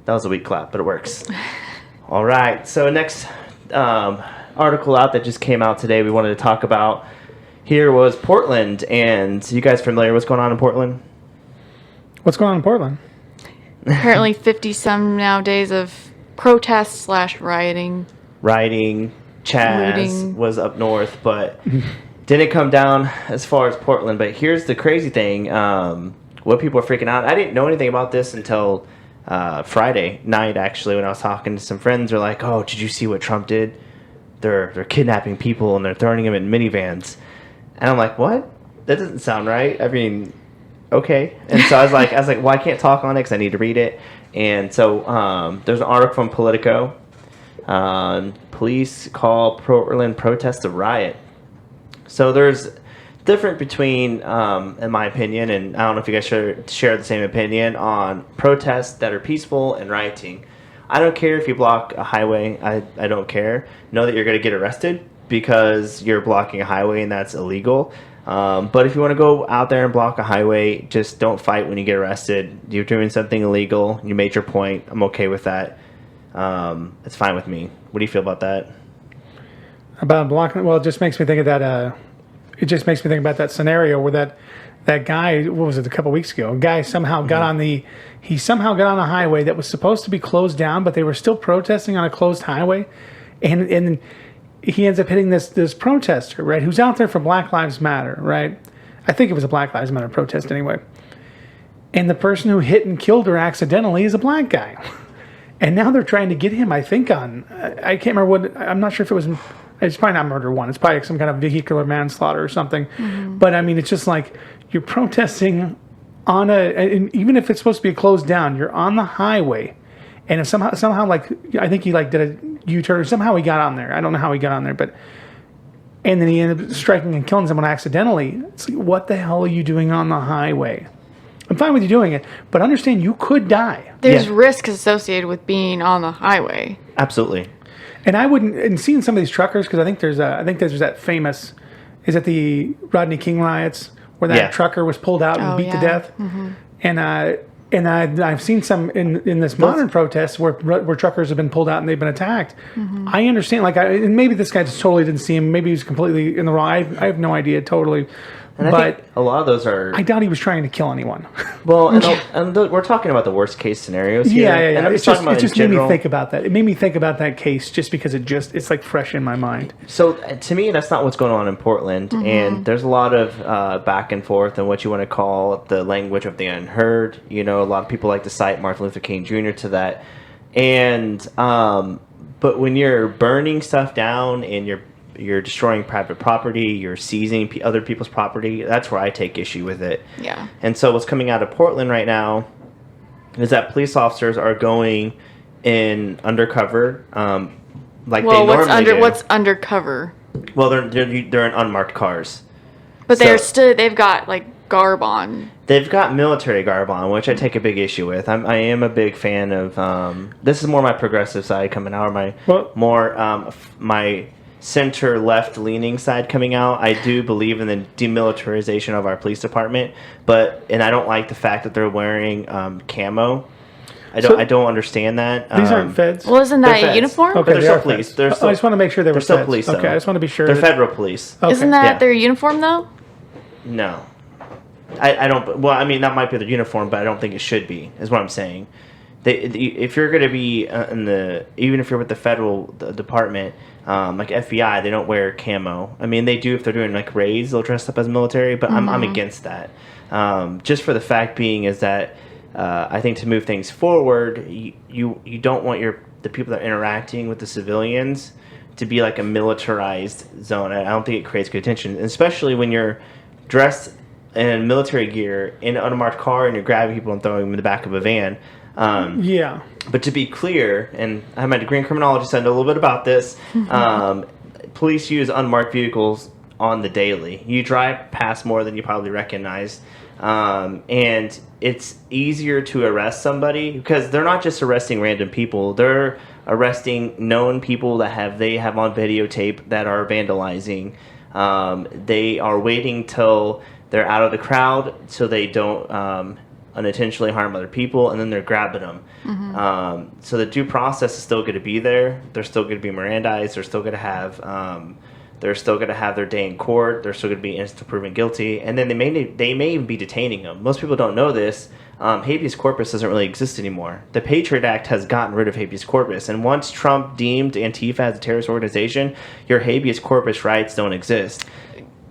That was a weak clap, but it works. All right. So next article out that just came out today we wanted to talk about here was Portland. And you guys familiar with what's going on in Portland? What's going on in Portland? Apparently 50-some now days of protest / rioting. Rioting. Chaz looting. was up north, but didn't come down as far as Portland. But here's the crazy thing. What people are freaking out. I didn't know anything about this until Friday night, actually, when I was talking to some friends. They're like, oh, did you see what Trump did? They're kidnapping people and they're throwing them in minivans. And I'm like, what? That doesn't sound right. I mean, okay. And so I was like, well, I can't talk on it because I need to read it. And so there's an article from Politico. Police call Portland protest a riot. So there's different between, in my opinion, and I don't know if you guys share the same opinion on protests that are peaceful and rioting. I don't care if you block a highway. I don't care. Know that you're going to get arrested because you're blocking a highway and that's illegal. But if you want to go out there and block a highway, just don't fight when you get arrested. You're doing something illegal. You made your point. I'm okay with that. It's fine with me. What do you feel about that? About blocking? Well, it just makes me think of that. It just makes me think about that scenario where that guy, what was it, a couple weeks ago? A guy somehow got on a highway that was supposed to be closed down, but they were still protesting on a closed highway, and he ends up hitting this protester, right? Who's out there for Black Lives Matter, right? I think it was a Black Lives Matter protest anyway. And the person who hit and killed her accidentally is a black guy. And now they're trying to get him, I think, on, I can't remember what, I'm not sure if it's probably not murder one. It's probably some kind of vehicular manslaughter or something. Mm-hmm. But, I mean, it's just like you're protesting on and even if it's supposed to be closed down, you're on the highway. And if somehow like, I think he like did a U-turn, somehow he got on there. I don't know how he got on there, but, and then he ended up striking and killing someone accidentally. It's like, what the hell are you doing on the highway? I'm fine with you doing it, but understand you could die. There's risks associated with being on the highway. Absolutely. And I wouldn't, and seeing some of these truckers, because I think there's that famous, is it the Rodney King riots where that trucker was pulled out and beat to death? Mm-hmm. And I've seen some in this modern protest where truckers have been pulled out and they've been attacked. Mm-hmm. I understand, and maybe this guy just totally didn't see him. Maybe he was completely in the wrong. I have no idea totally. And I think a lot of those are... I doubt he was trying to kill anyone. Well, we're talking about the worst case scenarios here. Yeah. And I'm it just made me think about that. It made me think about that case just because it's like fresh in my mind. So to me, that's not what's going on in Portland. Mm-hmm. And there's a lot of back and forth and what you want to call the language of the unheard. You know, a lot of people like to cite Martin Luther King Jr. to that. And but when you're burning stuff down and you're destroying private property, you're seizing other people's property, that's where I take issue with it. Yeah. And so what's coming out of Portland right now is that police officers are going in undercover, like they normally do. What's undercover? Well, they're in unmarked cars. But they've got like garb on. They've got military garb on, which I take a big issue with. I am a big fan of, this is more my progressive side coming out, or my center left leaning side coming out. I do believe in the demilitarization of our police department, and I don't like the fact that they're wearing camo. I don't understand that. These aren't feds. Well, isn't that a uniform? Okay, they're still police. I just want to make sure they're still police. Okay, I just want to be sure. They're federal police. Okay. Isn't that their uniform though? No, I don't. Well, I mean that might be their uniform, but I don't think it should be. Is what I'm saying. If you're going to be even if you're with the federal department, like FBI, they don't wear camo. I mean, they do if they're doing like raids, they'll dress up as military, but I'm against that. Just for the fact being is that I think to move things forward, you don't want the people that are interacting with the civilians to be like a militarized zone. I don't think it creates good attention, especially when you're dressed in military gear in an unmarked car and you're grabbing people and throwing them in the back of a van. But to be clear, and I have my degree in criminology, so I know a little bit about this. Police use unmarked vehicles on the daily. You drive past more than you probably recognize, and it's easier to arrest somebody because they're not just arresting random people. They're arresting known people that they have on videotape that are vandalizing. They are waiting till they're out of the crowd so they don't unintentionally harm other people, and then they're grabbing them. So the due process is still going to be there. They're still going to be Mirandized. They're still going to have their day in court. They're still going to be instant proven guilty, and then they may even be detaining them. Most people don't know this. Habeas corpus doesn't really exist anymore. The Patriot Act has gotten rid of habeas corpus, and once Trump deemed Antifa as a terrorist organization, your habeas corpus rights don't exist.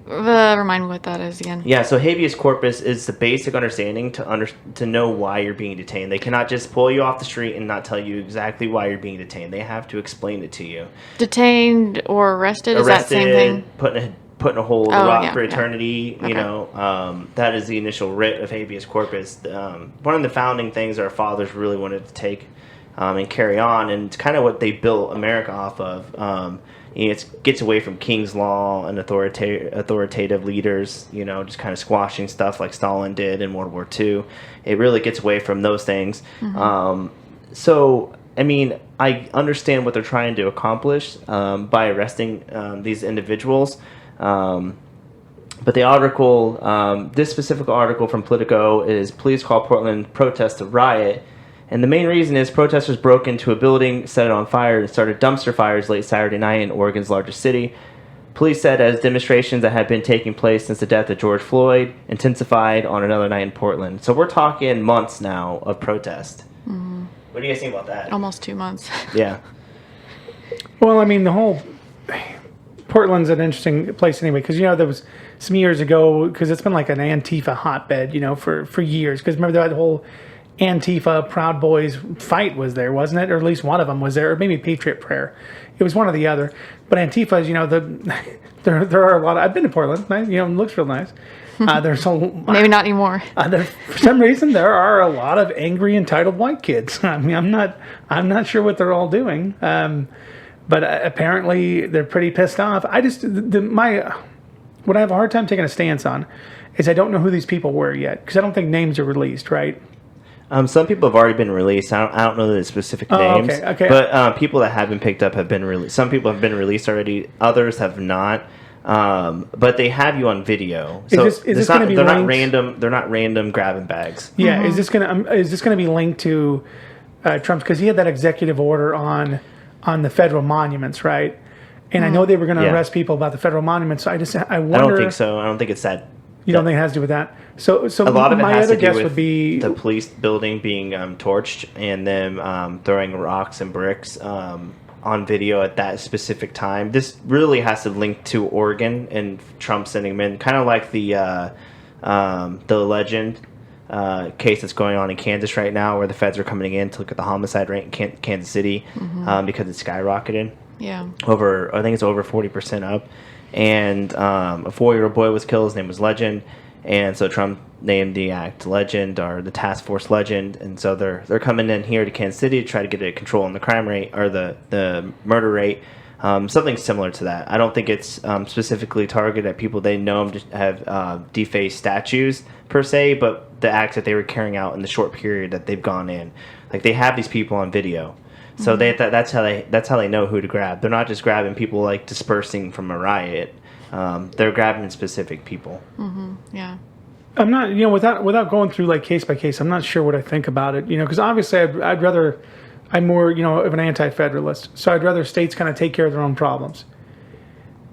Remind me what that is again. Yeah, so habeas corpus is the basic understanding to know why you're being detained. They cannot just pull you off the street and not tell you exactly why you're being detained. They have to explain it to you. Detained or arrested? Is that the same thing? Put in a hole in the rock yeah, for eternity. Okay. You know, that is the initial writ of habeas corpus. One of the founding things our fathers really wanted to take and carry on, and it's kind of what they built America off of. It gets away from King's law and authoritative leaders, you know, just kind of squashing stuff like Stalin did in World War II. It really gets away from those things. So, I mean, I understand what they're trying to accomplish by arresting these individuals. But the article, this specific article from Politico is Police Call Portland Protest a Riot. And the main reason is protesters broke into a building, set it on fire, and started dumpster fires late Saturday night in Oregon's largest city. Police said as demonstrations that had been taking place since the death of George Floyd intensified on another night in Portland. So we're talking months now of protest. What do you guys think about that? Almost 2 months. Yeah. Well, I mean, the whole Portland's an interesting place anyway, because, you know, there was some years ago, because it's been like an Antifa hotbed, you know, for years. Because remember that whole Antifa Proud Boys fight was there, wasn't it? Or at least one of them was there, or maybe Patriot Prayer. It was one or the other. But Antifa, you know, there are a lot of, I've been to Portland, you know, it looks real nice. There's Maybe not anymore. For some reason, there are a lot of angry, entitled white kids. I mean, I'm not sure what they're all doing, but apparently they're pretty pissed off. I just what I have a hard time taking a stance on is I don't know who these people were yet, because I don't think names are released, right? Some people have already been released. I don't know the specific names. Okay. But people that have been picked up have been released. Some people have been released already. Others have not. But they have you on video. So is this going to be they're linked? not random. They're not random grabbing bags. Yeah. Is this going to be linked to Trump's? Because he had that executive order on the federal monuments, right? And I know they were going to arrest people about the federal monuments. So I wonder. I don't think so. I don't think it's that. You don't think it has to do with that? So a lot of it my has other to do guess with would be the police building being torched and them throwing rocks and bricks on video at that specific time. This really has to link to Oregon and Trump sending them in, kind of like the Legend case that's going on in Kansas right now, where the feds are coming in to look at the homicide rate in Kansas City because it's skyrocketed. Yeah. I think it's over 40% up. And a 4-year-old boy was killed. His name was Legend. And so Trump named the act Legend, or the task force Legend. And so they're coming in here to Kansas City to try to get a control on the crime rate, or the murder rate. Something similar to that. I don't think it's specifically targeted at people they know have defaced statues per se, but the acts that they were carrying out in the short period that they've gone in. Like, they have these people on video. So that's how they know who to grab. They're not just grabbing people like dispersing from a riot. They're grabbing specific people. Yeah. I'm not, you know, without going through like case by case, I'm not sure what I think about it. You know, because obviously I'm more, you know, of an anti-federalist. So I'd rather states kind of take care of their own problems.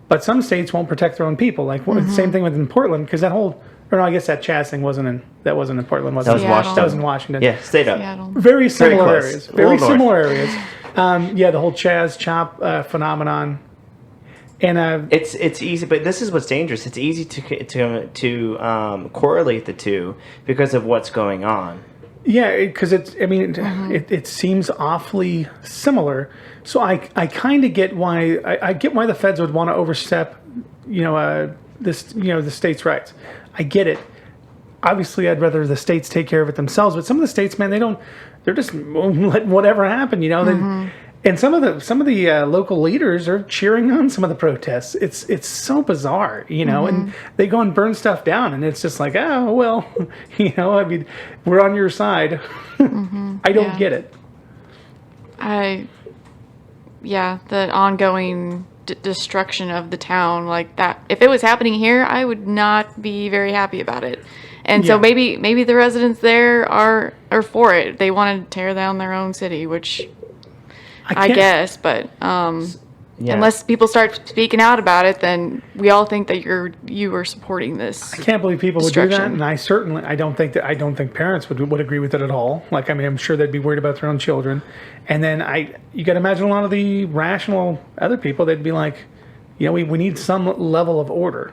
But some states won't protect their own people. Like the same thing within Portland, because I guess that Chaz thing wasn't in Portland, was it? That was Washington. That was in Washington. Yeah, stayed up. Seattle. Very similar close. areas. A Very little similar areas. The whole Chaz chop phenomenon. And it's easy, but this is what's dangerous. It's easy to correlate the two because of what's going on. Yeah, because it seems awfully similar. So I kind of get why I get why the feds would want to overstep, the states' rights. I get it. Obviously, I'd rather the states take care of it themselves. But some of the states, man, they're just letting whatever happen. And some of the local leaders are cheering on some of the protests. It's so bizarre, and they go and burn stuff down, and it's just like, oh well, we're on your side. I don't get it. The ongoing destruction of the town like that. If it was happening here, I would not be very happy about it. And so Yeah. maybe the residents there are for it. They want to tear down their own city, which I can't- guess, but Yeah. unless people start speaking out about it, then we all think that you are supporting this. I can't believe people would do that, Destruction. and I don't think parents would agree with it at all. Like, I mean, I'm sure they'd be worried about their own children, and then you got to imagine a lot of the rational other people. They'd be like, we need some level of order.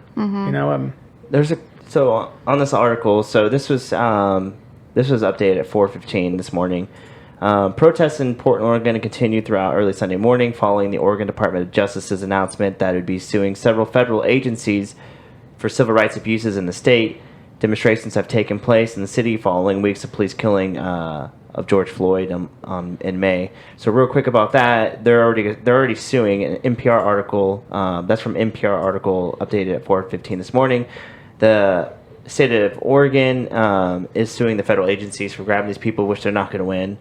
There's so on this article. So this was updated at 4:15 this morning. Protests in Portland are going to continue throughout early Sunday morning following the Oregon Department of Justice's announcement that it would be suing several federal agencies for civil rights abuses in the state. Demonstrations have taken place in the city following weeks of police killing of George Floyd in May. So real quick about that, they're already suing. An NPR article that's from NPR article updated at 4:15 this morning. The state of Oregon is suing the federal agencies for grabbing these people, which they're not going to win.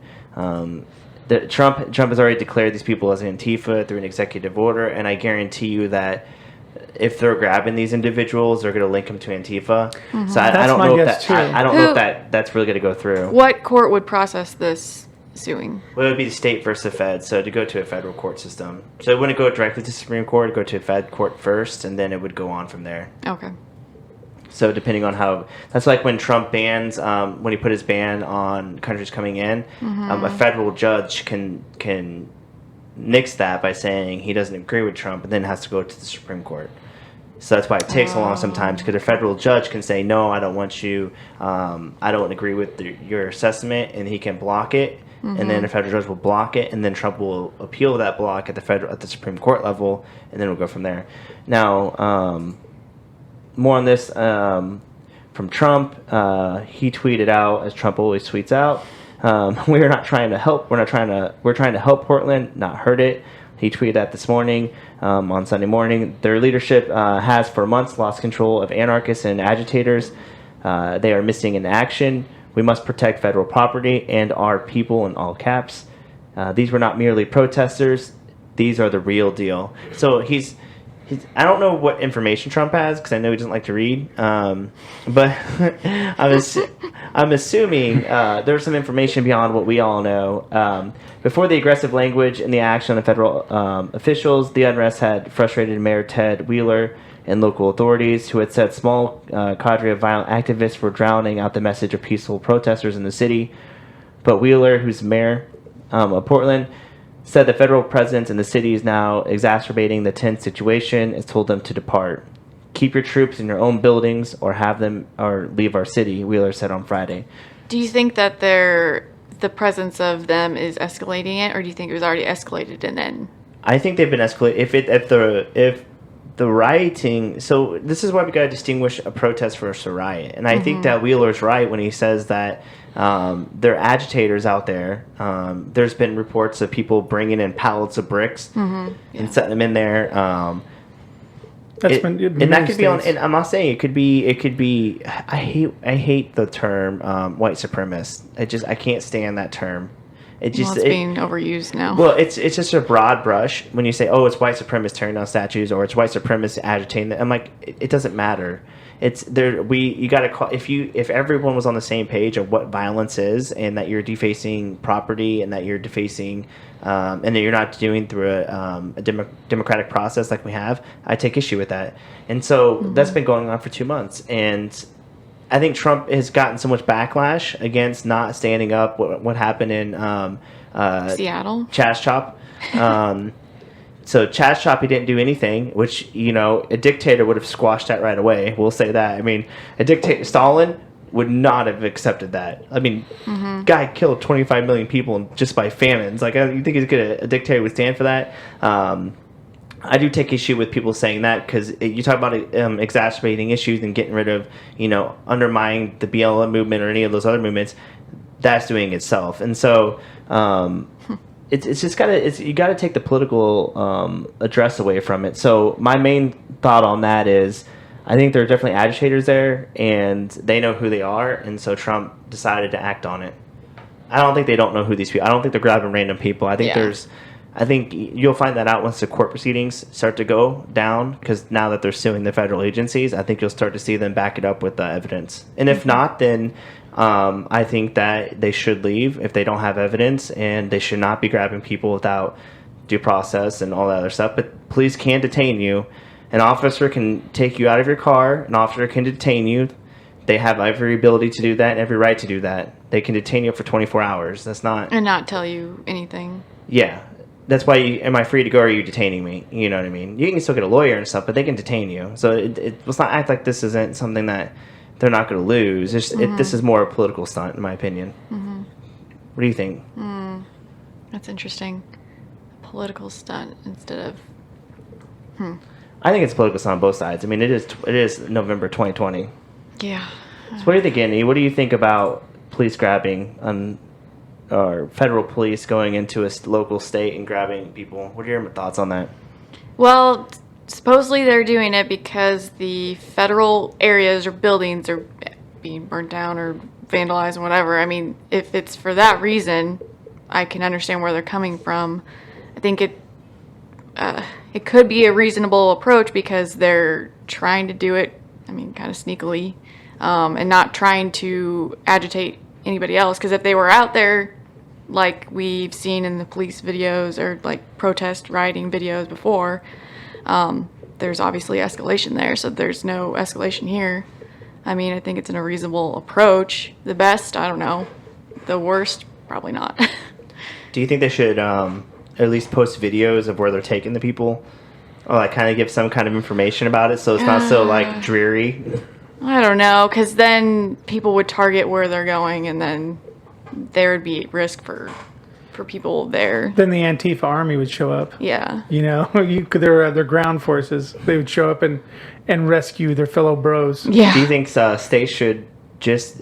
Trump has already declared these people as Antifa through an executive order, and I guarantee you that if they're grabbing these individuals, they're going to link them to Antifa. So I don't my know if guess, that too. I don't know if that's really going to go through. What court would process this suing? Well, it would be the state versus the Fed, so to go to a federal court system. So it wouldn't go directly to Supreme Court, it'd go to a Fed court first, and then it would go on from there. Okay. So depending on how, that's like when Trump bans, when he put his ban on countries coming in, a federal judge can nix that by saying he doesn't agree with Trump, and then has to go to the Supreme Court. So that's why it takes so long sometimes, because a federal judge can say, no, I don't want you, I don't agree with your assessment, and he can block it, and then a federal judge will block it, and then Trump will appeal that block at the Supreme Court level, and then we'll go from there. Now, more on this from Trump. He tweeted out, as Trump always tweets out, we're not trying to help. We're trying to help Portland, not hurt it. He tweeted that this morning on Sunday morning. Their leadership has for months lost control of anarchists and agitators. They are missing in action. We must protect federal property and our people, in all caps. These were not merely protesters. These are the real deal. So I don't know what information Trump has, because I know he doesn't like to read. But I'm assuming there's some information beyond what we all know. Before the aggressive language and the action of the federal officials, the unrest had frustrated Mayor Ted Wheeler and local authorities, who had said small cadre of violent activists were drowning out the message of peaceful protesters in the city. But Wheeler, who's mayor of Portland, said the federal presence in the city is now exacerbating the tense situation and told them to depart. Keep your troops in your own buildings or leave our city, Wheeler said on Friday. Do you think that the presence of them is escalating it, or do you think it was already escalated and then? I think they've been escalated. If the rioting, so this is why we got to distinguish a protest versus a riot, and I think that Wheeler's right when he says that there are agitators out there. There's been reports of people bringing in pallets of bricks and setting them in there. And that could be on. And I'm not saying it could be. I hate the term white supremacist. I can't stand that term. It's being overused now. Well, it's just a broad brush when you say, oh, it's white supremacists tearing down statues, or it's white supremacists agitating them. I'm like, it doesn't matter. It's there. You got to call if everyone was on the same page of what violence is, and that you're defacing property, and that you're defacing, and that you're not doing through a democratic process like we have. I take issue with that, and so that's been going on for 2 months, and I think Trump has gotten so much backlash against not standing up. What happened in Seattle, Chas Chop. So Chas Chop, he didn't do anything, which, a dictator would have squashed that right away. We'll say that. I mean, Stalin would not have accepted that. I mean, guy killed 25 million people just by famines. Like, you think a dictator would stand for that? I do take issue with people saying that, because you talk about exacerbating issues and getting rid of, undermining the BLM movement or any of those other movements. That's doing itself. And so it's just you gotta take the political address away from it. So my main thought on that is, I think there are definitely agitators there, and they know who they are, and so Trump decided to act on it. I don't think they don't know who these people. I don't think they're grabbing random people. I think there's I think you'll find that out once the court proceedings start to go down, because now that they're suing the federal agencies, I think you'll start to see them back it up with evidence. And if not, then I think that they should leave if they don't have evidence, and they should not be grabbing people without due process and all that other stuff. But police can detain you. An officer can take you out of your car. An officer can detain you. They have every ability to do that and every right to do that. They can detain you for 24 hours. That's not... And not tell you anything. Yeah. That's why am I free to go, or are you detaining me? You know what I mean? You can still get a lawyer and stuff, but they can detain you. So let's not act like this isn't something that they're not going to lose. This is more a political stunt, in my opinion. Mm-hmm. What do you think? That's interesting. A political stunt instead of... I think it's a political stunt on both sides. I mean, it is November 2020. Yeah. So what do you think, Andy? What do you think about police grabbing or federal police going into a local state and grabbing people? What are your thoughts on that? Well, supposedly they're doing it because the federal areas or buildings are being burnt down or vandalized and whatever. I mean, if it's for that reason, I can understand where they're coming from. I think it could be a reasonable approach because they're trying to do it, I mean, kind of sneakily, and not trying to agitate anybody else. Because if they were out there, like we've seen in the police videos or like protest rioting videos before, there's obviously escalation there. So there's no escalation here. I mean, I think it's a reasonable approach. The best, I don't know. The worst, probably not. Do you think they should at least post videos of where they're taking the people? Or like kind of give some kind of information about it so it's not so like dreary? I don't know, because then people would target where they're going, and then there would be risk for people there. Then the Antifa army would show up. Yeah. You know, their ground forces. They would show up and rescue their fellow bros. Yeah. Do you think states should just...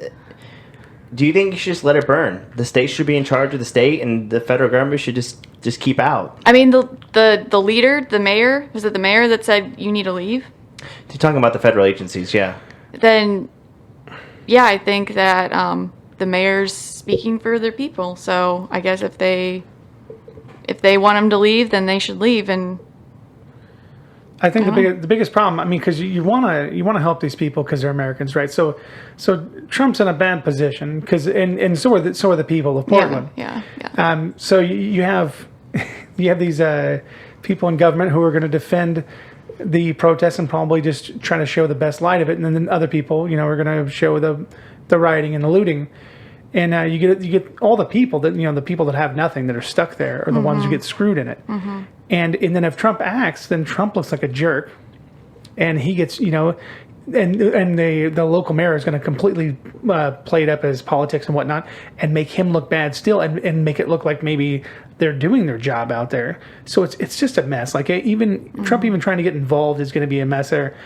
Do you think you should just let it burn? The state should be in charge of the state, and the federal government should just keep out. I mean, the leader, the mayor, was it the mayor that said you need to leave? You're talking about the federal agencies, yeah. Then, yeah, I think that the mayor's speaking for their people. So I guess if they want them to leave, then they should leave. And I think the biggest problem, I mean, because you want to help these people because they're Americans, right? So Trump's in a bad position because and so are the people of Portland. Yeah. So you have these people in government who are going to defend the protests and probably just trying to show the best light of it, and then other people, are going to show the rioting and the looting. And you get all the people that the people that have nothing that are stuck there are the ones who get screwed in it. Mm-hmm. And then if Trump acts, then Trump looks like a jerk, and he gets and the local mayor is going to completely play it up as politics and whatnot, and make him look bad still, and make it look like maybe they're doing their job out there. So it's just a mess. Like Trump even trying to get involved is going to be a mess there.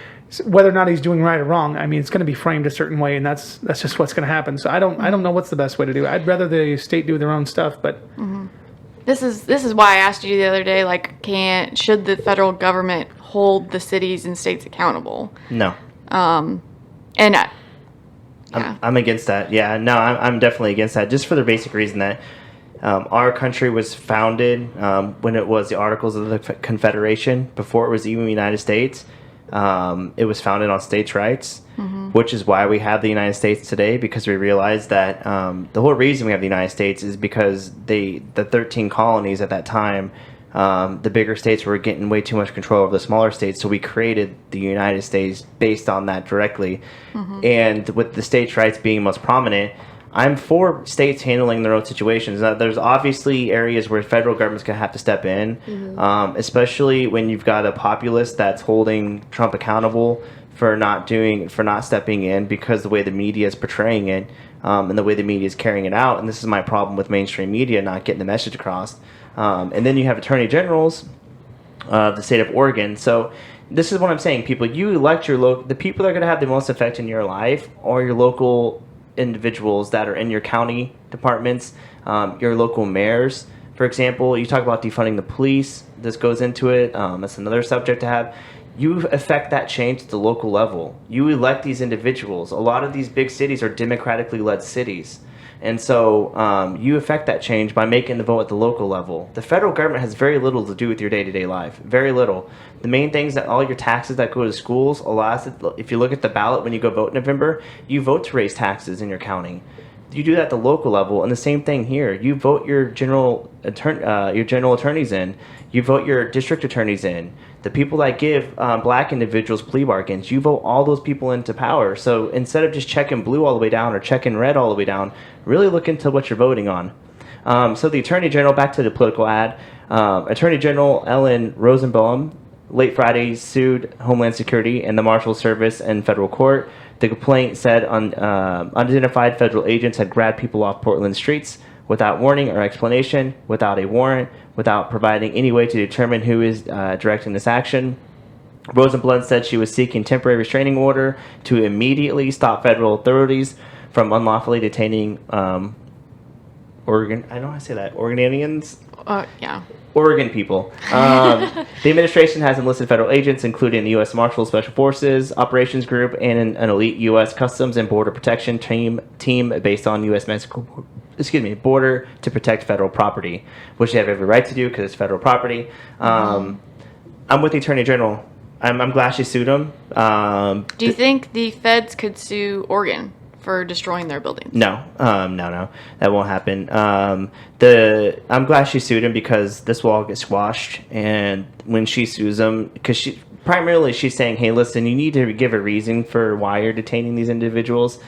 Whether or not he's doing right or wrong, I mean, it's going to be framed a certain way, and that's just what's going to happen. So I don't know what's the best way to do it. I'd rather the state do their own stuff, but this is why I asked you the other day, like, should the federal government hold the cities and states accountable? No. I'm against that. Yeah, no, I'm definitely against that. Just for the basic reason that our country was founded when it was the Articles of the Confederation, before it was even the United States. It was founded on states' rights, which is why we have the United States today, because we realized that the whole reason we have the United States is because the 13 colonies at that time, the bigger states were getting way too much control over the smaller states, so we created the United States based on that directly. And with the states' rights being most prominent, I'm for states handling their own situations. Now, there's obviously areas where federal government's going to have to step in, especially when you've got a populace that's holding Trump accountable for not stepping in because the way the media is portraying it, and the way the media is carrying it out. And this is my problem with mainstream media not getting the message across. And then you have attorney generals of the state of Oregon. So this is what I'm saying. People, you elect the people that are going to have the most effect in your life are your local individuals that are in your county departments, your local mayors. For example, you talk about defunding the police. This goes into it. That's another subject to have. You affect that change at the local level. You elect these individuals. A lot of these big cities are democratically led cities. And so you affect that change by making the vote at the local level. The federal government has very little to do with your day-to-day life. Very little. The main things that all your taxes that go to schools, if you look at the ballot when you go vote in November, you vote to raise taxes in your county. You do that at the local level, and the same thing here. You vote your general attorneys in. You vote your district attorneys in. The people that give black individuals plea bargains, you vote all those people into power. So instead of just checking blue all the way down or checking red all the way down, really look into what you're voting on. So the Attorney General, back to the political ad, Attorney General Ellen Rosenbaum late Friday sued Homeland Security and the Marshal Service in federal court. The complaint said unidentified federal agents had grabbed people off Portland streets without warning or explanation, without a warrant, without providing any way to determine who is directing this action. Rosenbluth said she was seeking temporary restraining order to immediately stop federal authorities from unlawfully detaining Oregon. I don't know how to say that. Oregonians? Yeah. Oregon people. The administration has enlisted federal agents, including the U.S. Marshals Special Forces Operations Group and an elite U.S. Customs and Border Protection team based on U.S.-Mexico border to protect federal property, which they have every right to do because it's federal property. I'm with the Attorney General. I'm glad she sued him. Do you think the feds could sue Oregon for destroying their buildings? No, that won't happen. I'm glad she sued him because this will all get squashed. And when she sues him, because she's saying, hey, listen, you need to give a reason for why you're detaining these individuals.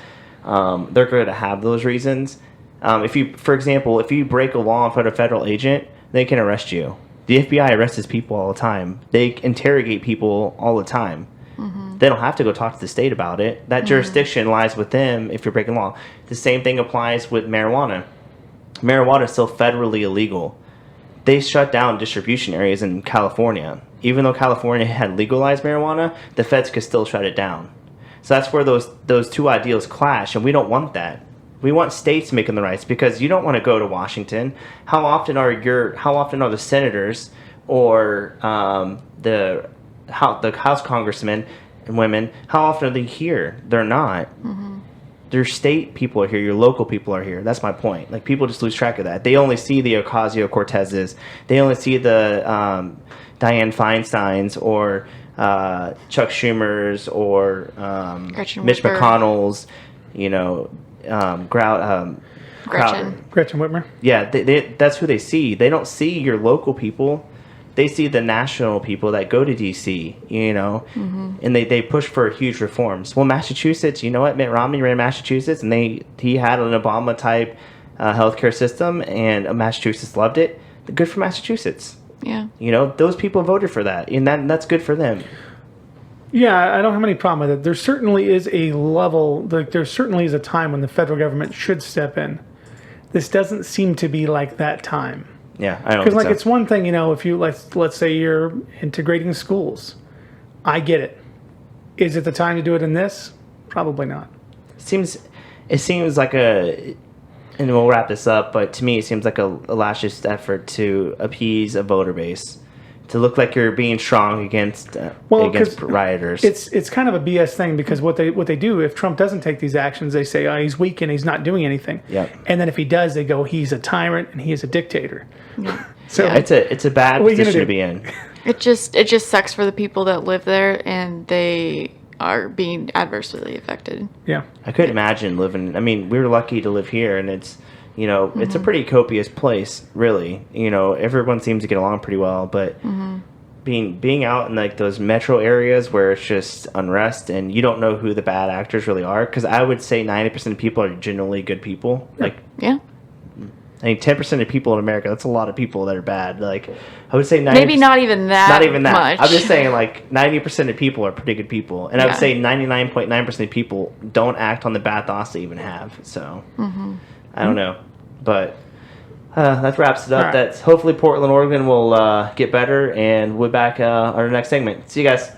They're going to have those reasons. For example, if you break a law and put a federal agent, they can arrest you. The FBI arrests people all the time. They interrogate people all the time. They don't have to go talk to the state about it. That jurisdiction lies with them if you're breaking law. The same thing applies with marijuana. Marijuana is still federally illegal. They shut down distribution areas in California. Even though California had legalized marijuana, the feds could still shut it down. So that's where those two ideals clash, and we don't want that. We want states making the rights because you don't want to go to Washington. How often are the senators or the House congressmen and women, how often are they here? They're not. Their state people are here. Your local people are here. That's my point. Like, people just lose track of that. They only see the Ocasio-Cortezes. They only see the Dianne Feinsteins or Chuck Schumers or Mitch McConnell's, Crowder. Gretchen Whitmer. Yeah, that's who they see. They don't see your local people. They see the national people that go to D.C., and they push for huge reforms. Well, Massachusetts, you know what? Mitt Romney ran Massachusetts, and he had an Obama-type healthcare system, and Massachusetts loved it. Good for Massachusetts. Yeah. Those people voted for that, and that's good for them. Yeah, I don't have any problem with it. There certainly is a level, there certainly is a time when the federal government should step in. This doesn't seem to be like that time. Yeah, I don't Because, think so. it's one thing, if you, let's say you're integrating schools. I get it. Is it the time to do it in this? Probably not. It seems like and we'll wrap this up, but to me it seems like a last-ditch effort to appease a voter base, to look like you're being strong against rioters. It's kind of a BS thing because what they do, if Trump doesn't take these actions, they say, oh, he's weak and he's not doing anything. Yep. And then if he does, they go, he's a tyrant and he is a dictator. Yeah. So it's a bad position to be in. It just sucks for the people that live there, and they are being adversely affected. Yeah. I couldn't imagine living. I mean, we were lucky to live here, and it's it's a pretty copious place, really. Everyone seems to get along pretty well, but being out in like those metro areas where it's just unrest and you don't know who the bad actors really are, because I would say 90% of people are genuinely good people. Yeah. I mean, 10% of people in America, that's a lot of people that are bad. Like, I would say 90%. Maybe not even that. Not even that. Much. I'm just saying, like, 90% of people are pretty good people. And I would say 99.9% of people don't act on the bad thoughts they even have. So, I don't know. But that wraps it up. Right. That's hopefully Portland, Oregon will get better. And we'll be back on our next segment. See you guys.